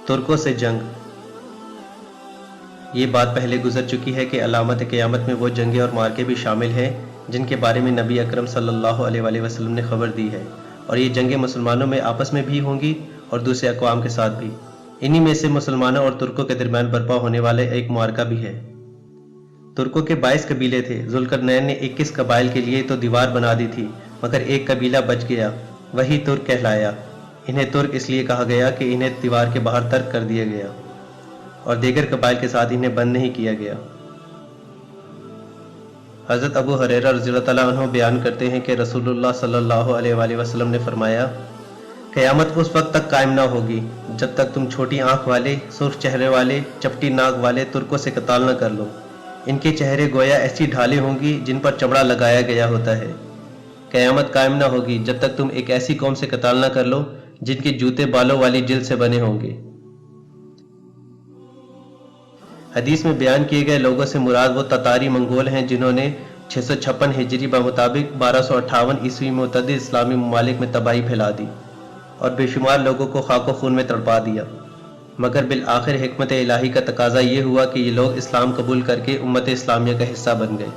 ترکوں سے جنگ۔ یہ بات پہلے گزر چکی ہے کہ علامت قیامت میں وہ جنگیں اور مارکے بھی شامل ہیں جن کے بارے میں نبی اکرم صلی اللہ علیہ وآلہ وسلم نے خبر دی ہے، اور یہ جنگیں مسلمانوں میں آپس میں بھی ہوں گی اور دوسرے اقوام کے ساتھ بھی۔ انہی میں سے مسلمانوں اور ترکوں کے درمیان برپا ہونے والے ایک معرکہ بھی ہے۔ ترکوں کے 22 قبیلے تھے۔ ذوالقرنین نے 21 قبائل کے لیے تو دیوار بنا دی تھی، مگر ایک قبیلہ بچ گیا، وہی ترک کہلایا۔ انہیں ترک اس لیے کہا گیا کہ انہیں دیوار کے باہر ترک کر دیا گیا اور دیگر قبائل کے ساتھ انہیں بند نہیں کیا گیا۔ حضرت ابو ہریرہ رضی اللہ تعالیٰ عنہ بیان کرتے ہیں کہ رسول اللہ صلی اللہ علیہ وآلہ وسلم نے فرمایا، قیامت اس وقت تک قائم نہ ہوگی جب تک تم چھوٹی آنکھ والے، سرخ چہرے والے، چپٹی ناک والے ترکوں سے قتال نہ کر لو۔ ان کے چہرے گویا ایسی ڈھالیں ہوں گی جن پر چمڑا لگایا گیا ہوتا ہے۔ قیامت قائم نہ ہوگی جب تک تم ایک ایسی قوم سے قتال نہ کر لو جن کے جوتے بالوں والی جلد سے بنے ہوں گے۔ حدیث میں بیان کیے گئے لوگوں سے مراد وہ تتاری منگول ہیں جنہوں نے 656 ہجری بمطابق 1258 عیسوی میں متعدد اسلامی ممالک میں تباہی پھیلا دی اور بے شمار لوگوں کو خاک و خون میں تڑپا دیا، مگر بالآخر حکمت الہی کا تقاضا یہ ہوا کہ یہ لوگ اسلام قبول کر کے امت اسلامیہ کا حصہ بن گئے۔